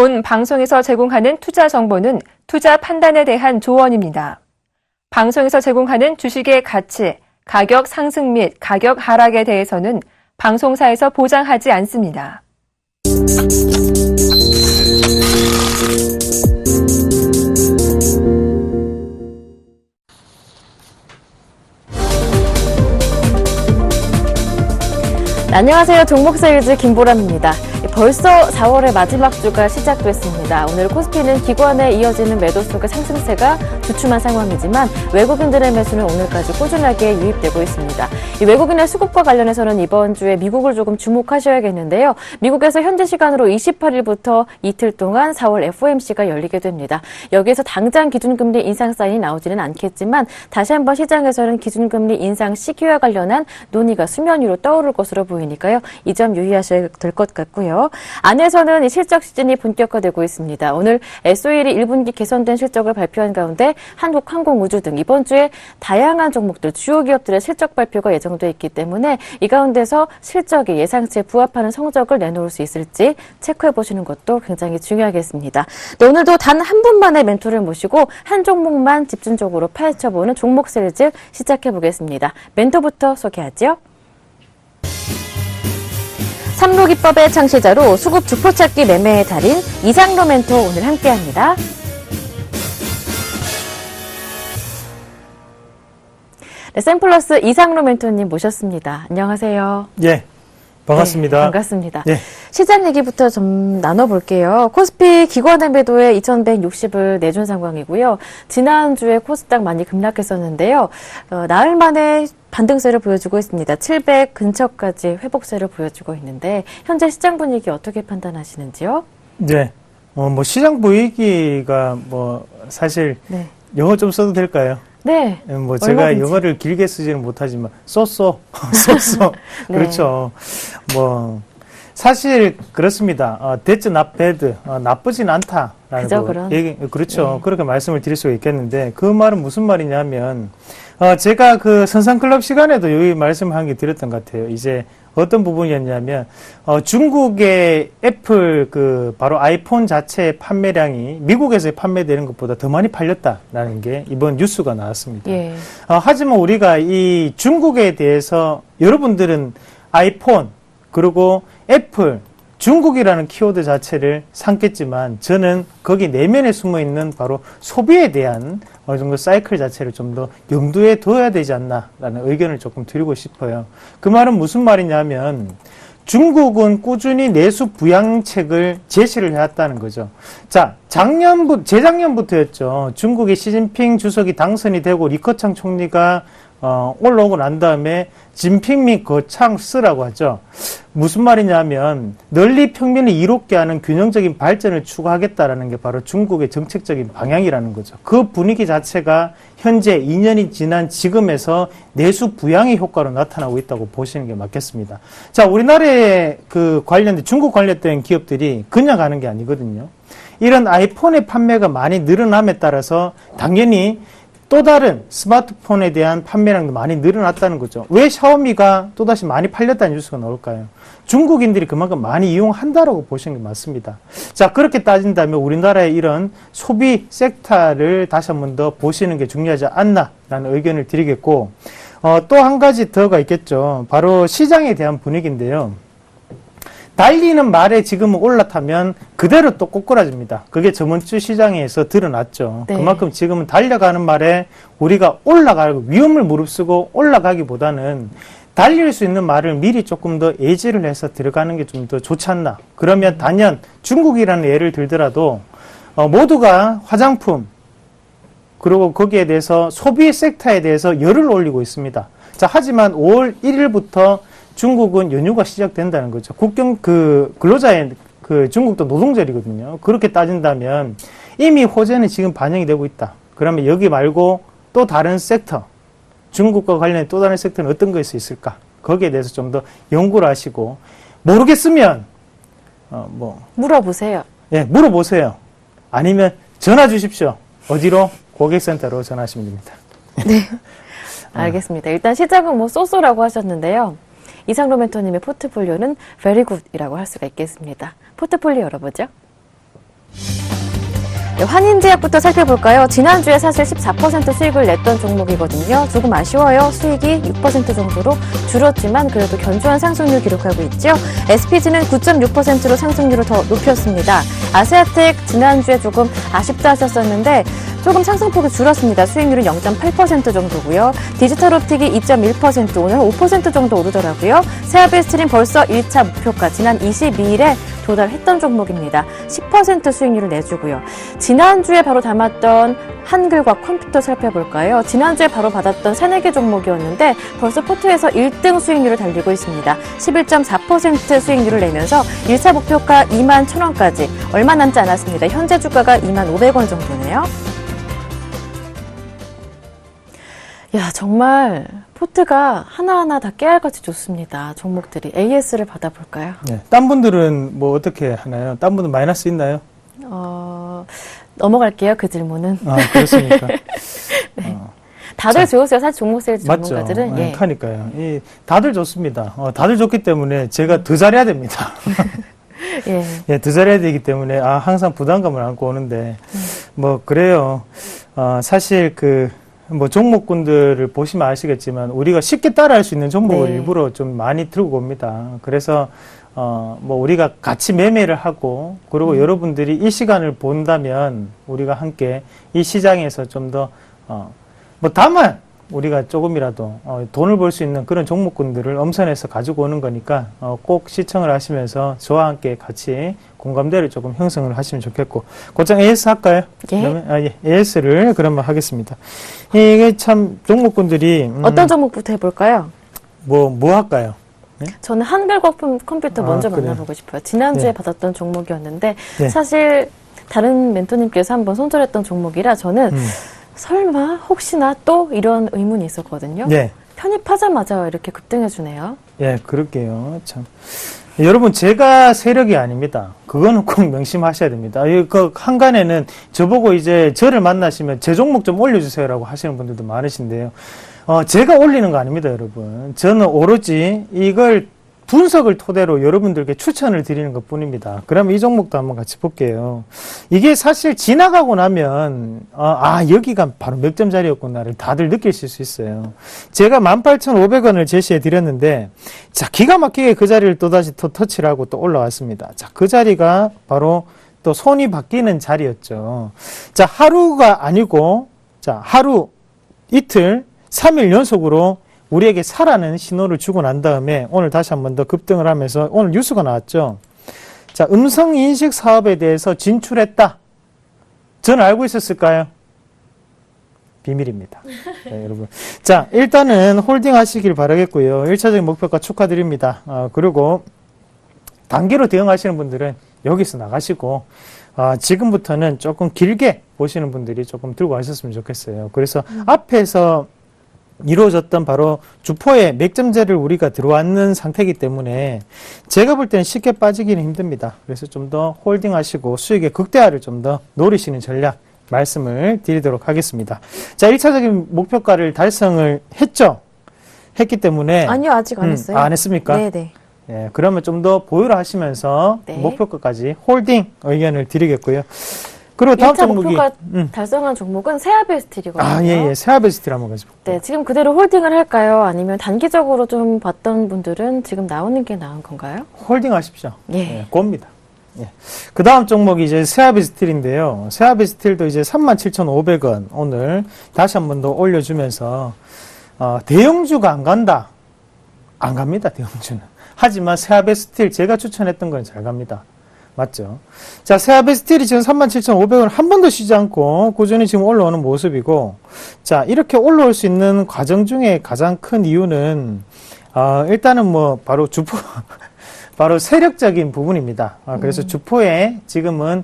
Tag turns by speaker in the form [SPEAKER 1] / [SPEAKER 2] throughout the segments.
[SPEAKER 1] 본 방송에서 제공하는 투자 정보는 투자 판단에 대한 조언입니다. 방송에서 제공하는 주식의 가치, 가격 상승 및 가격 하락에 대해서는 방송사에서 보장하지 않습니다.
[SPEAKER 2] 안녕하세요. 종목세일즈 김보람입니다. 벌써 4월의 마지막 주가 시작됐습니다. 오늘 코스피는 기관에 이어지는 매도 속의 상승세가 주춤한 상황이지만 외국인들의 매수는 오늘까지 꾸준하게 유입되고 있습니다. 이 외국인의 수급과 관련해서는 이번 주에 미국을 조금 주목하셔야겠는데요. 미국에서 현재 시간으로 28일부터 이틀 동안 4월 FOMC가 열리게 됩니다. 여기에서 당장 기준금리 인상 사인이 나오지는 않겠지만 다시 한번 시장에서는 기준금리 인상 시기와 관련한 논의가 수면 위로 떠오를 것으로 보이니까요. 이 점 유의하셔야 될 것 같고요. 안에서는 실적 시즌이 본격화되고 있습니다. 오늘 SOL이 1분기 개선된 실적을 발표한 가운데 한국항공우주 등 이번 주에 다양한 종목들, 주요 기업들의 실적 발표가 예정돼 있기 때문에 이 가운데서 실적이 예상치에 부합하는 성적을 내놓을 수 있을지 체크해 보시는 것도 굉장히 중요하겠습니다. 네, 오늘도 단 한 분만의 멘토를 모시고 한 종목만 집중적으로 파헤쳐보는 종목 세일즈 시작해 보겠습니다. 멘토부터 소개하죠. 삼로기법의 창시자로 수급 주포찾기 매매의 달인 이상로 멘토 오늘 함께합니다. 네, 샘플러스 이상로 멘토님 모셨습니다. 안녕하세요.
[SPEAKER 3] 예, 반갑습니다.
[SPEAKER 2] 네, 반갑습니다.
[SPEAKER 3] 예.
[SPEAKER 2] 시장 얘기부터 좀 나눠볼게요. 코스피 기관의 매도에 2,160을 내준 상황이고요. 지난주에 코스닥 많이 급락했었는데요. 나흘 만에 반등세를 보여주고 있습니다. 700 근처까지 회복세를 보여주고 있는데 현재 시장 분위기 어떻게 판단하시는지요?
[SPEAKER 3] 네, 시장 분위기가 사실
[SPEAKER 2] 네.
[SPEAKER 3] 영어 좀 써도 될까요?
[SPEAKER 2] 네.
[SPEAKER 3] 제가
[SPEAKER 2] 얼마든지.
[SPEAKER 3] 영어를 길게 쓰지는 못하지만 쏘쏘
[SPEAKER 2] 네.
[SPEAKER 3] 그렇죠. 사실 그렇습니다. That's not bad. 나쁘진 않다라는
[SPEAKER 2] 그죠, 그런.
[SPEAKER 3] 얘기, 그렇죠.
[SPEAKER 2] 네.
[SPEAKER 3] 그렇게 말씀을 드릴 수가 있겠는데 그 말은 무슨 말이냐면 제가 그 선상클럽 시간에도 여기 말씀을 한 게 드렸던 것 같아요. 이제 어떤 부분이었냐면 중국의 애플 바로 아이폰 자체의 판매량이 미국에서 판매되는 것보다 더 많이 팔렸다라는 게 이번 뉴스가 나왔습니다.
[SPEAKER 2] 예.
[SPEAKER 3] 하지만 우리가 이 중국에 대해서 여러분들은 아이폰 그리고 애플, 중국이라는 키워드 자체를 삼겠지만 저는 거기 내면에 숨어있는 바로 소비에 대한 어느 정도 사이클 자체를 좀 더 염두에 둬야 되지 않나라는 의견을 조금 드리고 싶어요. 그 말은 무슨 말이냐면 중국은 꾸준히 내수 부양책을 제시를 해왔다는 거죠. 자, 재작년부터였죠. 중국의 시진핑 주석이 당선이 되고 리커창 총리가 올라오고 난 다음에 진핑 및 거창스라고 하죠. 무슨 말이냐면 널리 평면을 이롭게 하는 균형적인 발전을 추구하겠다라는 게 바로 중국의 정책적인 방향이라는 거죠. 그 분위기 자체가 현재 2년이 지난 지금에서 내수 부양의 효과로 나타나고 있다고 보시는 게 맞겠습니다. 자, 우리나라에 중국 관련된 기업들이 그냥 가는 게 아니거든요. 이런 아이폰의 판매가 많이 늘어남에 따라서 당연히 또 다른 스마트폰에 대한 판매량도 많이 늘어났다는 거죠. 왜 샤오미가 또다시 많이 팔렸다는 뉴스가 나올까요? 중국인들이 그만큼 많이 이용한다라고 보시는 게 맞습니다. 자, 그렇게 따진다면 우리나라의 이런 소비 섹터를 다시 한 번 더 보시는 게 중요하지 않나라는 의견을 드리겠고, 또 한 가지 더가 있겠죠. 바로 시장에 대한 분위기인데요. 달리는 말에 지금은 올라타면 그대로 또 꼬꾸라집니다. 그게 저번주 시장에서 드러났죠.
[SPEAKER 2] 네.
[SPEAKER 3] 그만큼 지금은 달려가는 말에 우리가 올라가고 위험을 무릅쓰고 올라가기보다는 달릴 수 있는 말을 미리 조금 더 예지를 해서 들어가는 게 좀 더 좋지 않나. 그러면 단연 중국이라는 예를 들더라도 모두가 화장품 그리고 거기에 대해서 소비 섹터에 대해서 열을 올리고 있습니다. 자, 하지만 5월 1일부터 중국은 연휴가 시작된다는 거죠. 근로자의 중국도 노동절이거든요. 그렇게 따진다면 이미 호재는 지금 반영이 되고 있다. 그러면 여기 말고 또 다른 섹터, 중국과 관련된 또 다른 섹터는 어떤 것이 있을까? 거기에 대해서 좀 더 연구를 하시고, 모르겠으면,
[SPEAKER 2] 물어보세요.
[SPEAKER 3] 예, 물어보세요. 아니면 전화 주십시오. 어디로? 고객센터로 전화하시면 됩니다.
[SPEAKER 2] 네. 알겠습니다. 일단 시작은 쏘쏘라고 하셨는데요. 이상로 멘토님의 포트폴리오는 very good이라고 할 수가 있겠습니다. 포트폴리오 열어보죠. 네, 환인제약부터 살펴볼까요? 지난주에 사실 14% 수익을 냈던 종목이거든요. 조금 아쉬워요. 수익이 6% 정도로 줄었지만 그래도 견조한 상승률 기록하고 있죠. SPG는 9.6%로 상승률을 더 높였습니다. 아세아텍 지난주에 조금 아쉽다 하셨었는데 조금 상승폭이 줄었습니다. 수익률은 0.8% 정도고요. 디지털옵틱이 2.1%, 오늘 5% 정도 오르더라고요. 세아베스트린 벌써 1차 목표가 지난 22일에 도달했던 종목입니다. 10% 수익률을 내주고요. 지난주에 바로 담았던 한글과 컴퓨터 살펴볼까요? 지난주에 바로 받았던 3-4개 종목이었는데 벌써 포트에서 1등 수익률을 달리고 있습니다. 11.4% 수익률을 내면서 1차 목표가 21,000원까지 얼마 남지 않았습니다. 현재 주가가 25,000원 정도네요. 야, 정말 포트가 하나하나 다 깨알같이 좋습니다. 종목들이. AS를 받아볼까요?
[SPEAKER 3] 네. 딴 분들은 뭐 어떻게 하나요? 딴 분은 마이너스 있나요?
[SPEAKER 2] 넘어갈게요. 그 질문은.
[SPEAKER 3] 아, 그렇습니까?
[SPEAKER 2] 네. 다들 좋으세요. 사실 종목 세일즈
[SPEAKER 3] 맞죠.
[SPEAKER 2] 전문가들은. 예.
[SPEAKER 3] 그러니까요. 다들 좋습니다. 다들 좋기 때문에 제가 더 잘해야 됩니다.
[SPEAKER 2] 예.
[SPEAKER 3] 예, 더 잘해야 되기 때문에 항상 부담감을 안고 오는데 뭐 그래요. 사실 뭐 종목군들을 보시면 아시겠지만 우리가 쉽게 따라할 수 있는 종목을
[SPEAKER 2] 네.
[SPEAKER 3] 일부러 좀 많이 들고 옵니다. 그래서 뭐 우리가 같이 매매를 하고 그리고 여러분들이 이 시간을 본다면 우리가 함께 이 시장에서 좀 더 뭐 다만 우리가 조금이라도 돈을 벌 수 있는 그런 종목군들을 엄선해서 가지고 오는 거니까 꼭 시청을 하시면서 저와 함께 같이 공감대를 조금 형성을 하시면 좋겠고 곧장 AS 할까요?
[SPEAKER 2] 예.
[SPEAKER 3] 그러면 AS를 그러면 하겠습니다. 이게 참 종목군들이
[SPEAKER 2] 어떤 종목부터 해볼까요?
[SPEAKER 3] 뭐 할까요? 네?
[SPEAKER 2] 저는 한글과 컴퓨터 먼저
[SPEAKER 3] 그래요.
[SPEAKER 2] 만나보고 싶어요. 지난주에
[SPEAKER 3] 네.
[SPEAKER 2] 받았던 종목이었는데
[SPEAKER 3] 네.
[SPEAKER 2] 사실 다른 멘토님께서 한번 손절했던 종목이라 저는 설마 혹시나 또 이런 의문이 있었거든요.
[SPEAKER 3] 네.
[SPEAKER 2] 편입하자마자 이렇게 급등해주네요.
[SPEAKER 3] 예, 그럴게요. 참. 여러분, 제가 세력이 아닙니다. 그거는 꼭 명심하셔야 됩니다. 그 한간에는 저보고 이제 저를 만나시면 제 종목 좀 올려주세요라고 하시는 분들도 많으신데요. 제가 올리는 거 아닙니다, 여러분. 저는 오로지 이걸 분석을 토대로 여러분들께 추천을 드리는 것 뿐입니다. 그러면 이 종목도 한번 같이 볼게요. 이게 사실 지나가고 나면, 여기가 바로 몇 점짜리였구나를 다들 느끼실 수 있어요. 제가 18,500원을 제시해 드렸는데, 자, 기가 막히게 그 자리를 또다시 터치를 하고 또 올라왔습니다. 자, 그 자리가 바로 또 손이 바뀌는 자리였죠. 자, 하루가 아니고, 자, 하루, 이틀, 3일 연속으로 우리에게 사라는 신호를 주고 난 다음에 오늘 다시 한 번 더 급등을 하면서 오늘 뉴스가 나왔죠. 자, 음성인식 사업에 대해서 진출했다. 전 알고 있었을까요? 비밀입니다. 네, 여러분. 자, 일단은 홀딩 하시길 바라겠고요. 1차적인 목표가 축하드립니다. 그리고 단기로 대응하시는 분들은 여기서 나가시고 지금부터는 조금 길게 보시는 분들이 조금 들고 가셨으면 좋겠어요. 그래서 앞에서 이루어졌던 바로 주포의 맥점제를 우리가 들어왔는 상태이기 때문에 제가 볼 때는 쉽게 빠지기는 힘듭니다. 그래서 좀 더 홀딩하시고 수익의 극대화를 좀 더 노리시는 전략 말씀을 드리도록 하겠습니다. 자, 1차적인 목표가를 달성을 했기 때문에
[SPEAKER 2] 아니요, 아직 안 했어요.
[SPEAKER 3] 안 했습니까?
[SPEAKER 2] 네네.
[SPEAKER 3] 예, 그러면 좀 더 보유를 하시면서
[SPEAKER 2] 네.
[SPEAKER 3] 목표가까지 홀딩 의견을 드리겠고요. 그리고 다음
[SPEAKER 2] 1차
[SPEAKER 3] 종목이
[SPEAKER 2] 목표가 달성한 종목은 세아베스틸이거든요.
[SPEAKER 3] 예, 세아베스틸 한번 가지고 볼게요.
[SPEAKER 2] 네, 지금 그대로 홀딩을 할까요? 아니면 단기적으로 좀 봤던 분들은 지금 나오는 게 나은 건가요?
[SPEAKER 3] 홀딩 하십시오.
[SPEAKER 2] 예.
[SPEAKER 3] 예, 곱니다. 예. 그 다음 종목이 이제 세아베스틸인데요. 세아베스틸도 이제 37,500원 오늘 다시 한 번 더 올려주면서, 대형주가 안 간다. 안 갑니다, 대형주는. 하지만 세아베스틸 제가 추천했던 건 잘 갑니다. 맞죠? 자, 세아베스틸이 지금 37,500원 한 번도 쉬지 않고 꾸준히 지금 올라오는 모습이고, 자, 이렇게 올라올 수 있는 과정 중에 가장 큰 이유는, 일단은 뭐, 바로 주포, 바로 세력적인 부분입니다. 그래서 주포에 지금은,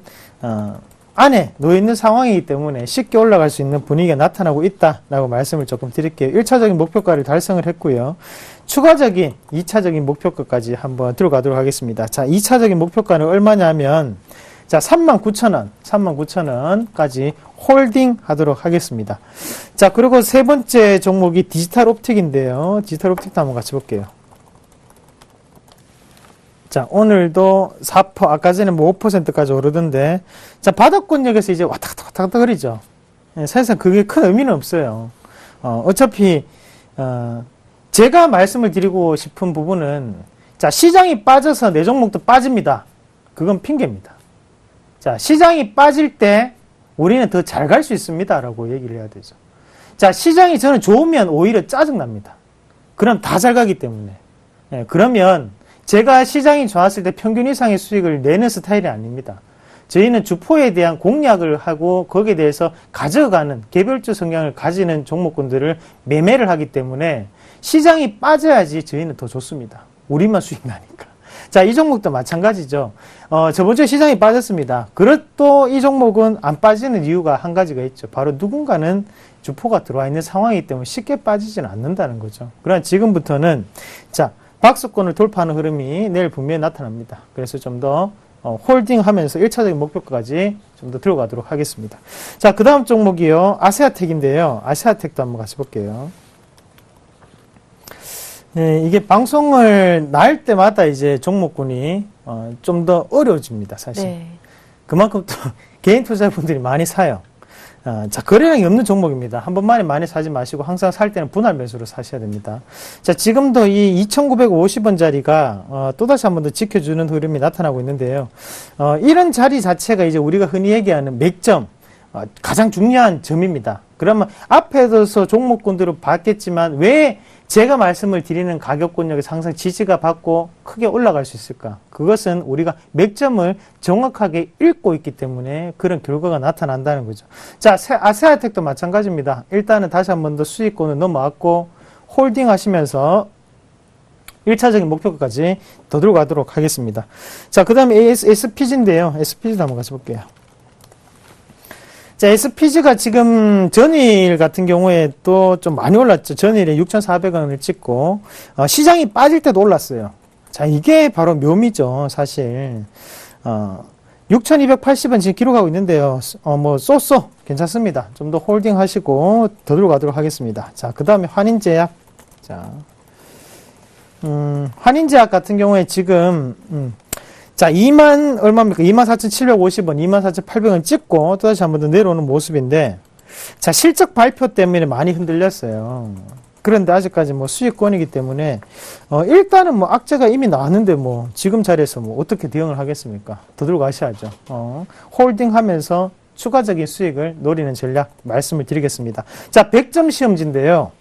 [SPEAKER 3] 안에 놓여있는 상황이기 때문에 쉽게 올라갈 수 있는 분위기가 나타나고 있다라고 말씀을 조금 드릴게요. 1차적인 목표가를 달성을 했고요. 추가적인 2차적인 목표가까지 한번 들어가도록 하겠습니다. 자, 2차적인 목표가는 얼마냐면, 자, 39,000원, 39,000원까지 홀딩 하도록 하겠습니다. 자, 그리고 세 번째 종목이 디지털 옵틱인데요. 디지털 옵틱도 한번 같이 볼게요. 자, 오늘도 4%, 아까 전에 뭐 5%까지 오르던데, 자, 바닥권역에서 이제 왔다 갔다 거리죠. 예, 사실상 그게 큰 의미는 없어요. 어차피, 제가 말씀을 드리고 싶은 부분은, 자, 시장이 빠져서 내 종목도 빠집니다. 그건 핑계입니다. 자, 시장이 빠질 때 우리는 더 잘 갈 수 있습니다. 라고 얘기를 해야 되죠. 자, 시장이 저는 좋으면 오히려 짜증납니다. 그럼 다 잘 가기 때문에. 예, 그러면 제가 시장이 좋았을 때 평균 이상의 수익을 내는 스타일이 아닙니다. 저희는 주포에 대한 공략을 하고 거기에 대해서 가져가는 개별주 성향을 가지는 종목군들을 매매를 하기 때문에 시장이 빠져야지 저희는 더 좋습니다. 우리만 수익 나니까. 자, 이 종목도 마찬가지죠. 저번 주에 시장이 빠졌습니다. 그래도 이 종목은 안 빠지는 이유가 한 가지가 있죠. 바로 누군가는 주포가 들어와 있는 상황이기 때문에 쉽게 빠지지는 않는다는 거죠. 그러나 지금부터는 자, 박스권을 돌파하는 흐름이 내일 분명히 나타납니다. 그래서 좀 더 홀딩하면서 1차적인 목표까지 좀 더 들어가도록 하겠습니다. 자, 그 다음 종목이요. 아세아텍인데요. 아세아텍도 한번 같이 볼게요. 네, 이게 방송을 날 때마다 이제 종목군이 좀 더 어려워집니다, 사실.
[SPEAKER 2] 네.
[SPEAKER 3] 그만큼 또 개인 투자분들이 많이 사요. 자, 거래량이 없는 종목입니다. 한 번만에 많이 사지 마시고 항상 살 때는 분할 매수로 사셔야 됩니다. 자, 지금도 이 2,950원짜리가 또다시 한 번 더 지켜주는 흐름이 나타나고 있는데요. 이런 자리 자체가 이제 우리가 흔히 얘기하는 맥점, 가장 중요한 점입니다. 그러면 앞에서 종목군들을 봤겠지만 왜 제가 말씀을 드리는 가격권역에서 항상 지지가 받고 크게 올라갈 수 있을까? 그것은 우리가 맥점을 정확하게 읽고 있기 때문에 그런 결과가 나타난다는 거죠. 자, 아세아텍도 마찬가지입니다. 일단은 다시 한 번 더 수익권을 넘어왔고 홀딩 하시면서 1차적인 목표까지 더 들어가도록 하겠습니다. 자, 그 다음에 SPG인데요. SPG도 한번 같이 볼게요. 자, SPG가 지금 전일 같은 경우에 또 좀 많이 올랐죠. 전일에 6,400원을 찍고, 시장이 빠질 때도 올랐어요. 자, 이게 바로 묘미죠, 사실. 6,280원 지금 기록하고 있는데요. 쏘쏘 괜찮습니다. 좀 더 홀딩 하시고 더 들어가도록 하겠습니다. 자, 그 다음에 환인제약. 자, 환인제약 같은 경우에 지금, 자, 2만 얼마입니까? 24,750원, 24,800원 찍고 또다시 한 번 더 내려오는 모습인데, 자, 실적 발표 때문에 많이 흔들렸어요. 그런데 아직까지 뭐 수익권이기 때문에, 일단은 뭐 악재가 이미 나왔는데 뭐 지금 자리에서 뭐 어떻게 대응을 하겠습니까? 더 들어가셔야죠. 홀딩 하면서 추가적인 수익을 노리는 전략 말씀을 드리겠습니다. 자, 100점 시험지인데요.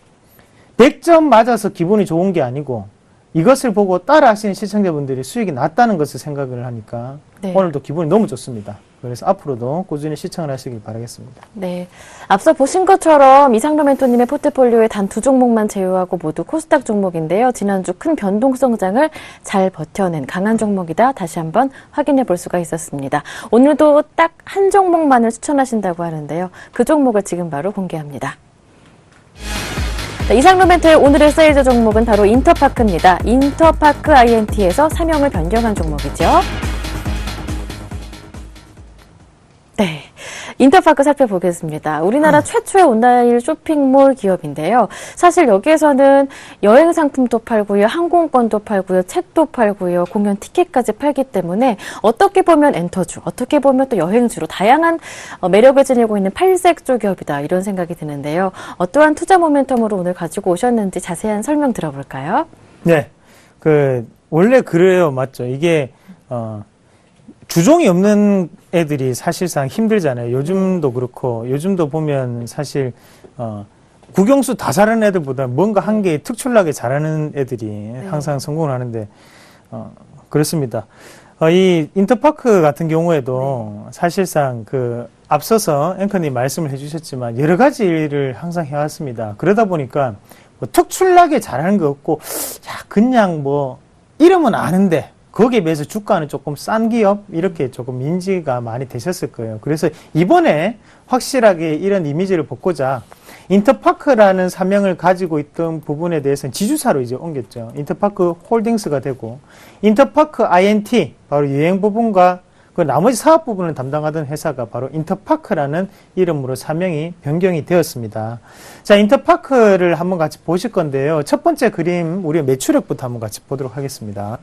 [SPEAKER 3] 100점 맞아서 기분이 좋은 게 아니고, 이것을 보고 따라 하시는 시청자분들이 수익이 낮다는 것을 생각을 하니까
[SPEAKER 2] 네.
[SPEAKER 3] 오늘도 기분이 너무 좋습니다. 그래서 앞으로도 꾸준히 시청을 하시길 바라겠습니다.
[SPEAKER 2] 네. 앞서 보신 것처럼 이상로 멘토님의 포트폴리오에 단 2종목만 제외하고 모두 코스닥 종목인데요. 지난주 큰 변동성장을 잘 버텨낸 강한 종목이다. 다시 한번 확인해 볼 수가 있었습니다. 오늘도 딱 한 종목만을 추천하신다고 하는데요. 그 종목을 지금 바로 공개합니다. 이상로 멘토의 오늘의 세일즈 종목은 바로 인터파크입니다. 인터파크 INT에서 사명을 변경한 종목이죠. 네. 인터파크 살펴보겠습니다. 우리나라 최초의 온라인 쇼핑몰 기업인데요. 사실 여기에서는 여행 상품도 팔고요, 항공권도 팔고요, 책도 팔고요, 공연 티켓까지 팔기 때문에 어떻게 보면 엔터주, 어떻게 보면 또 여행주로 다양한 매력을 지니고 있는 팔색조 기업이다, 이런 생각이 드는데요. 어떠한 투자 모멘텀으로 오늘 가지고 오셨는지 자세한 설명 들어볼까요?
[SPEAKER 3] 네. 원래 그래요. 맞죠. 이게, 주종이 없는 애들이 사실상 힘들잖아요. 요즘도 그렇고, 요즘도 보면 사실, 국영수 다 잘하는 애들보다 뭔가 한 개 특출나게 잘하는 애들이 항상 성공을 하는데, 그렇습니다. 이 인터파크 같은 경우에도 사실상 앞서서 앵커님 말씀을 해주셨지만 여러 가지 일을 항상 해왔습니다. 그러다 보니까 뭐 특출나게 잘하는 거 없고, 그냥 이름은 아는데, 거기에 비해서 주가는 조금 싼 기업, 이렇게 조금 인지가 많이 되셨을 거예요. 그래서 이번에 확실하게 이런 이미지를 벗고자 인터파크라는 사명을 가지고 있던 부분에 대해서는 지주사로 이제 옮겼죠. 인터파크 홀딩스가 되고, 인터파크 INT, 바로 여행 부분과 그 나머지 사업 부분을 담당하던 회사가 바로 인터파크라는 이름으로 사명이 변경이 되었습니다. 자, 인터파크를 한번 같이 보실 건데요. 첫 번째 그림, 우리가 매출액부터 한번 같이 보도록 하겠습니다.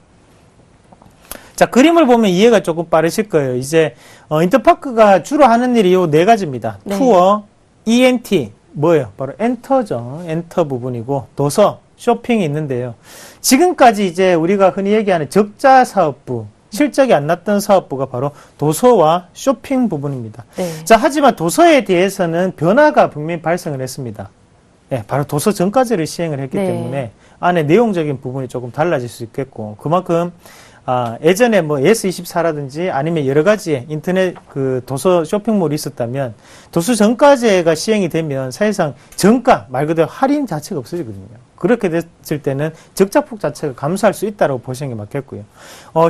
[SPEAKER 3] 자, 그림을 보면 이해가 조금 빠르실 거예요. 이제, 인터파크가 주로 하는 일이 요 네 가지입니다.
[SPEAKER 2] 네.
[SPEAKER 3] 투어, ENT, 뭐예요? 바로 엔터죠. 엔터 부분이고, 도서, 쇼핑이 있는데요. 지금까지 이제 우리가 흔히 얘기하는 적자 사업부, 실적이 안 났던 사업부가 바로 도서와 쇼핑 부분입니다.
[SPEAKER 2] 네.
[SPEAKER 3] 자, 하지만 도서에 대해서는 변화가 분명히 발생을 했습니다. 예, 바로 도서 전과제를 시행을 했기
[SPEAKER 2] 네.
[SPEAKER 3] 때문에 안에 내용적인 부분이 조금 달라질 수 있겠고, 그만큼 예전에 뭐 S24라든지 아니면 여러 가지의 인터넷 그 도서 쇼핑몰이 있었다면 도서 전과제가 시행이 되면 사실상 정가 말 그대로 할인 자체가 없어지거든요. 그렇게 됐을 때는 적자폭 자체가 감소할 수 있다고 보시는 게 맞겠고요.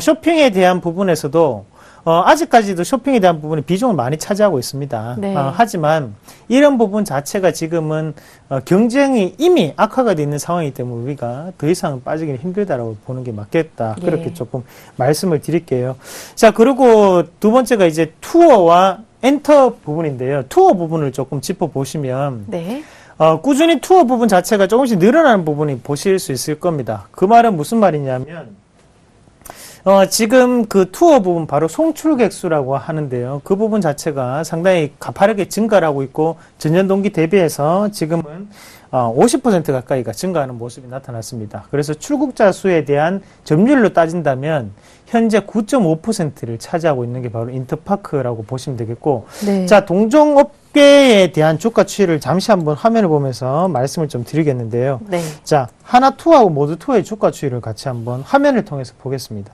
[SPEAKER 3] 쇼핑에 대한 부분에서도 아직까지도 쇼핑에 대한 부분이 비중을 많이 차지하고 있습니다.
[SPEAKER 2] 네.
[SPEAKER 3] 하지만 이런 부분 자체가 지금은 경쟁이 이미 악화가 돼 있는 상황이기 때문에 우리가 더 이상 빠지기는 힘들다라고 보는 게 맞겠다.
[SPEAKER 2] 예.
[SPEAKER 3] 그렇게 조금 말씀을 드릴게요. 자, 그리고 두 번째가 이제 투어와 엔터 부분인데요. 투어 부분을 조금 짚어보시면
[SPEAKER 2] 네.
[SPEAKER 3] 꾸준히 투어 부분 자체가 조금씩 늘어나는 부분이 보실 수 있을 겁니다. 그 말은 무슨 말이냐면 지금 그 투어 부분 바로 송출객 수라고 하는데요. 그 부분 자체가 상당히 가파르게 증가를 하고 있고 전년 동기 대비해서 지금은 50% 가까이가 증가하는 모습이 나타났습니다. 그래서 출국자 수에 대한 점유율로 따진다면 현재 9.5%를 차지하고 있는 게 바로 인터파크라고 보시면 되겠고,
[SPEAKER 2] 네.
[SPEAKER 3] 자, 동종업계에 대한 주가 추이를 잠시 한번 화면을 보면서 말씀을 좀 드리겠는데요.
[SPEAKER 2] 네.
[SPEAKER 3] 자, 하나투어하고 모두투어의 주가 추이를 같이 한번 화면을 통해서 보겠습니다.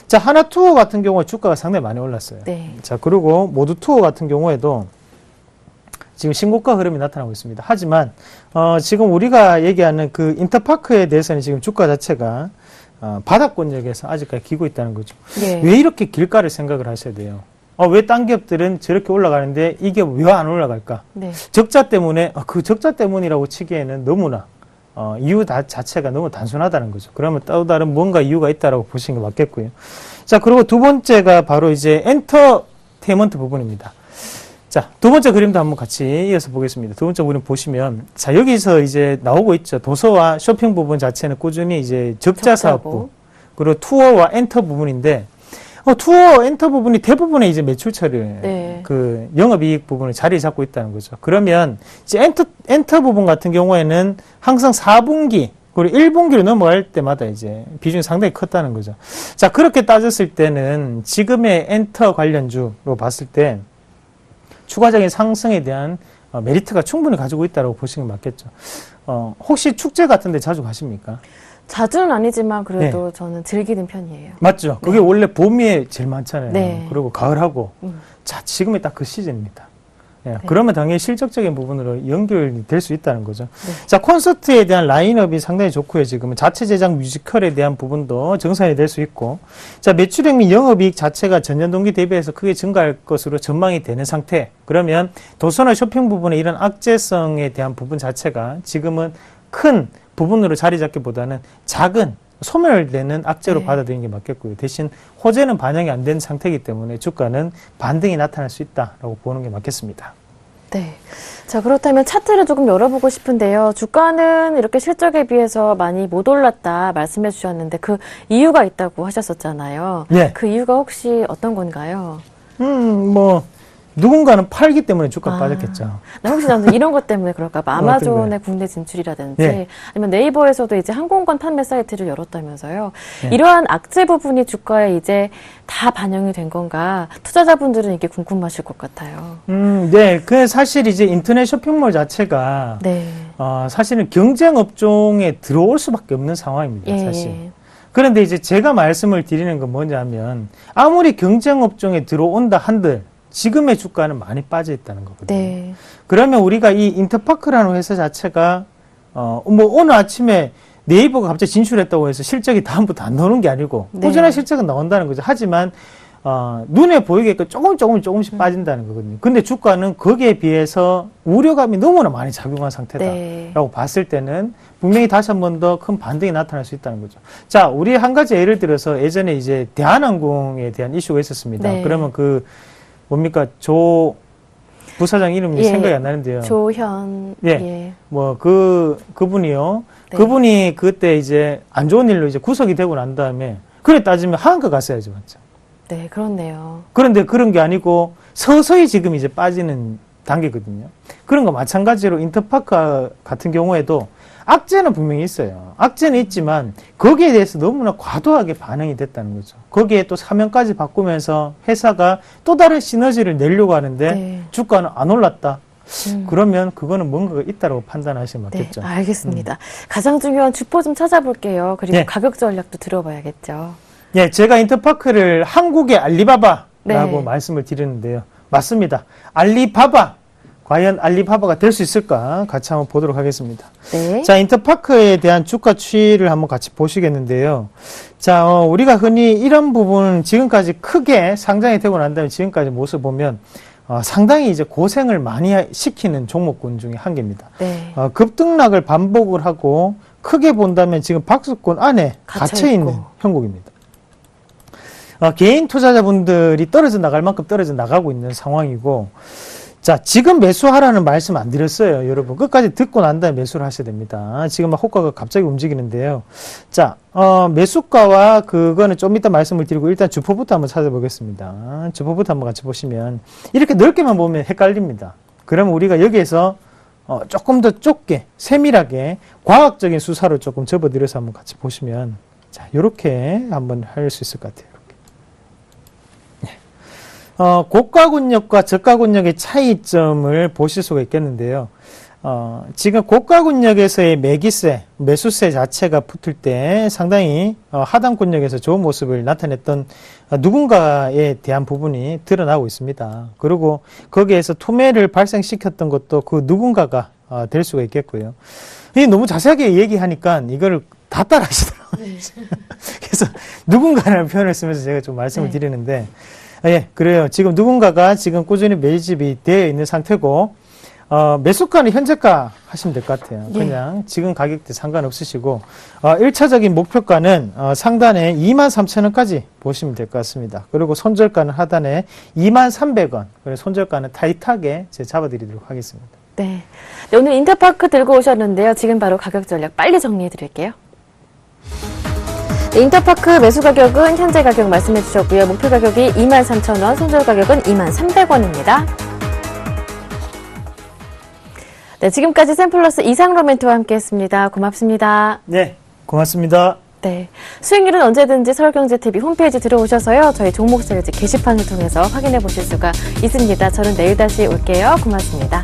[SPEAKER 3] 자, 하나투어 같은 경우에 주가가 상당히 많이 올랐어요.
[SPEAKER 2] 네.
[SPEAKER 3] 자, 그리고 모두투어 같은 경우에도 지금 신고가 흐름이 나타나고 있습니다. 하지만 지금 우리가 얘기하는 그 인터파크에 대해서는 지금 주가 자체가 바닥권역에서 아직까지 기고 있다는 거죠.
[SPEAKER 2] 예.
[SPEAKER 3] 왜 이렇게 길까를 생각을 하셔야 돼요. 왜 딴 기업들은 저렇게 올라가는데 이 기업 왜 안 올라갈까?
[SPEAKER 2] 네.
[SPEAKER 3] 적자 때문에 그 적자 때문이라고 치기에는 너무나 이유 자체가 너무 단순하다는 거죠. 그러면 또 다른 뭔가 이유가 있다라고 보시는 게 맞겠고요. 자, 그리고 두 번째가 바로 이제 엔터테인먼트 부분입니다. 자, 두 번째 그림도 한번 같이 이어서 보겠습니다. 두 번째 그림 보시면, 자, 여기서 이제 나오고 있죠. 도서와 쇼핑 부분 자체는 꾸준히 이제 적자 사업부, 그리고 투어와 엔터 부분인데, 투어 엔터 부분이 대부분의 이제 매출처를,
[SPEAKER 2] 네.
[SPEAKER 3] 그 영업이익 부분을 자리 잡고 있다는 거죠. 그러면 이제 엔터 부분 같은 경우에는 항상 4분기, 그리고 1분기로 넘어갈 때마다 이제 비중이 상당히 컸다는 거죠. 자, 그렇게 따졌을 때는 지금의 엔터 관련주로 봤을 때 추가적인 상승에 대한 메리트가 충분히 가지고 있다고 보시는 게 맞겠죠. 혹시 축제 같은 데 자주 가십니까?
[SPEAKER 2] 자주는 아니지만 그래도 저는 즐기는 편이에요.
[SPEAKER 3] 맞죠. 그게 원래 봄에 제일 많잖아요.
[SPEAKER 2] 네.
[SPEAKER 3] 그리고 가을하고. 자, 지금이 딱 그 시즌입니다. 예,
[SPEAKER 2] 네.
[SPEAKER 3] 그러면 당연히 실적적인 부분으로 연결이 될 수 있다는 거죠.
[SPEAKER 2] 네.
[SPEAKER 3] 자, 콘서트에 대한 라인업이 상당히 좋고요. 지금은 자체 제작 뮤지컬에 대한 부분도 정산이 될 수 있고, 자, 매출액 및 영업이익 자체가 전년 동기 대비해서 크게 증가할 것으로 전망이 되는 상태. 그러면 도서나 쇼핑 부분의 이런 악재성에 대한 부분 자체가 지금은 큰 부분으로 자리 잡기보다는 작은 소멸되는 악재로
[SPEAKER 2] 네.
[SPEAKER 3] 받아들이는 게 맞겠고요. 대신 호재는 반영이 안 된 상태이기 때문에 주가는 반등이 나타날 수 있다라고 보는 게 맞겠습니다.
[SPEAKER 2] 네. 자, 그렇다면 차트를 조금 열어보고 싶은데요. 주가는 이렇게 실적에 비해서 많이 못 올랐다 말씀해 주셨는데 그 이유가 있다고 하셨었잖아요.
[SPEAKER 3] 네.
[SPEAKER 2] 그 이유가 혹시 어떤 건가요?
[SPEAKER 3] 누군가는 팔기 때문에 주가 빠졌겠죠.
[SPEAKER 2] 나 혹시 저는 이런 것 때문에 그럴까 봐. 아마존의 국내 진출이라든지
[SPEAKER 3] 네.
[SPEAKER 2] 아니면 네이버에서도 이제 항공권 판매 사이트를 열었다면서요.
[SPEAKER 3] 네.
[SPEAKER 2] 이러한 악재 부분이 주가에 이제 다 반영이 된 건가? 투자자분들은 이게 궁금하실 것 같아요.
[SPEAKER 3] 네. 그 사실 이제 인터넷 쇼핑몰 자체가
[SPEAKER 2] 네.
[SPEAKER 3] 사실은 경쟁 업종에 들어올 수밖에 없는 상황입니다.
[SPEAKER 2] 예.
[SPEAKER 3] 사실. 그런데 이제 제가 말씀을 드리는 건 뭐냐면 아무리 경쟁 업종에 들어온다 한들 지금의 주가는 많이 빠져 있다는 거거든요.
[SPEAKER 2] 네.
[SPEAKER 3] 그러면 우리가 이 인터파크라는 회사 자체가 오늘 아침에 네이버가 갑자기 진출했다고 해서 실적이 다음부터 안 나오는 게 아니고
[SPEAKER 2] 네.
[SPEAKER 3] 꾸준한 실적은 나온다는 거죠. 하지만 눈에 보이게끔 조금씩 빠진다는 거거든요. 근데 주가는 거기에 비해서 우려감이 너무나 많이 작용한 상태다라고
[SPEAKER 2] 네.
[SPEAKER 3] 봤을 때는 분명히 다시 한 번 더 큰 반등이 나타날 수 있다는 거죠. 자, 우리 한 가지 예를 들어서 예전에 이제 대한항공에 대한 이슈가 있었습니다.
[SPEAKER 2] 네.
[SPEAKER 3] 그러면 뭡니까? 조 부사장 이름이
[SPEAKER 2] 예.
[SPEAKER 3] 생각이 안 나는데요.
[SPEAKER 2] 조현.
[SPEAKER 3] 예.
[SPEAKER 2] 예.
[SPEAKER 3] 그분이요.
[SPEAKER 2] 네.
[SPEAKER 3] 그분이 그때 이제 안 좋은 일로 이제 구속이 되고 난 다음에 그래 따지면 한국 갔어야죠, 맞죠?
[SPEAKER 2] 네, 그렇네요.
[SPEAKER 3] 그런데 그런 게 아니고 서서히 지금 이제 빠지는 단계거든요. 그런 거 마찬가지로 인터파크 같은 경우에도 악재는 분명히 있어요. 악재는 있지만 거기에 대해서 너무나 과도하게 반응이 됐다는 거죠. 거기에 또 사명까지 바꾸면서 회사가 또 다른 시너지를 내려고 하는데
[SPEAKER 2] 네.
[SPEAKER 3] 주가는 안 올랐다. 그러면 그거는 뭔가가 있다고 판단하시면
[SPEAKER 2] 네,
[SPEAKER 3] 맞겠죠.
[SPEAKER 2] 알겠습니다. 가장 중요한 주포 좀 찾아볼게요. 그리고
[SPEAKER 3] 네.
[SPEAKER 2] 가격 전략도 들어봐야겠죠.
[SPEAKER 3] 예, 제가 인터파크를 한국의 알리바바라고
[SPEAKER 2] 네.
[SPEAKER 3] 말씀을 드리는데요. 맞습니다. 알리바바. 과연 알리바바가 될 수 있을까? 같이 한번 보도록 하겠습니다.
[SPEAKER 2] 네.
[SPEAKER 3] 자, 인터파크에 대한 주가 추이를 한번 같이 보시겠는데요. 자, 우리가 흔히 이런 부분 지금까지 크게 상장이 되고 난 다음에 지금까지 모습 보면 상당히 이제 고생을 많이 시키는 종목군 중에 한 개입니다.
[SPEAKER 2] 네.
[SPEAKER 3] 급등락을 반복을 하고 크게 본다면 지금 박스권 안에 갇혀 있는
[SPEAKER 2] 있고.
[SPEAKER 3] 형국입니다. 개인 투자자분들이 떨어져 나갈 만큼 떨어져 나가고 있는 상황이고, 자, 지금 매수하라는 말씀 안 드렸어요, 여러분. 끝까지 듣고 난 다음에 매수를 하셔야 됩니다. 지금 막 호가가 갑자기 움직이는데요. 자, 매수가와 그거는 좀 이따 말씀을 드리고 일단 주포부터 한번 찾아보겠습니다. 주포부터 한번 같이 보시면 이렇게 넓게만 보면 헷갈립니다. 그러면 우리가 여기에서 조금 더 좁게, 세밀하게, 과학적인 수사로 조금 접어들여서 한번 같이 보시면, 자, 요렇게 한번 할 수 있을 것 같아요. 고가군역과 저가군역의 차이점을 보실 수가 있겠는데요. 지금 고가군역에서의 매기세, 매수세 자체가 붙을 때 상당히 하단군역에서 좋은 모습을 나타냈던 누군가에 대한 부분이 드러나고 있습니다. 그리고 거기에서 투매를 발생시켰던 것도 그 누군가가 될 수가 있겠고요. 이게 너무 자세하게 얘기하니까 이거를 다 따라 하시더라고요. 네. 그래서 누군가라는 표현을 쓰면서 제가 좀 말씀을 드리는데, 예, 그래요. 지금 누군가가 지금 꾸준히 매집이 되어 있는 상태고, 매수가는 현재가 하시면 될 것 같아요.
[SPEAKER 2] 예.
[SPEAKER 3] 그냥 지금 가격대 상관없으시고, 1차적인 목표가는 상단에 23,000원까지 보시면 될 것 같습니다. 그리고 손절가는 하단에 23,300원. 그리고 손절가는 타이트하게 제가 잡아드리도록 하겠습니다.
[SPEAKER 2] 네. 네, 오늘 인터파크 들고 오셨는데요. 지금 바로 가격 전략 빨리 정리해 드릴게요. 네, 인터파크 매수 가격은 현재 가격 말씀해 주셨고요. 목표 가격이 23,000원, 손절 가격은 23,300원입니다. 네, 지금까지 샘플러스 이상로 멘토와 함께했습니다. 고맙습니다.
[SPEAKER 3] 네, 고맙습니다.
[SPEAKER 2] 네, 수익률은 언제든지 서울경제TV 홈페이지 들어오셔서요. 저희 종목 세일즈 게시판을 통해서 확인해 보실 수가 있습니다. 저는 내일 다시 올게요. 고맙습니다.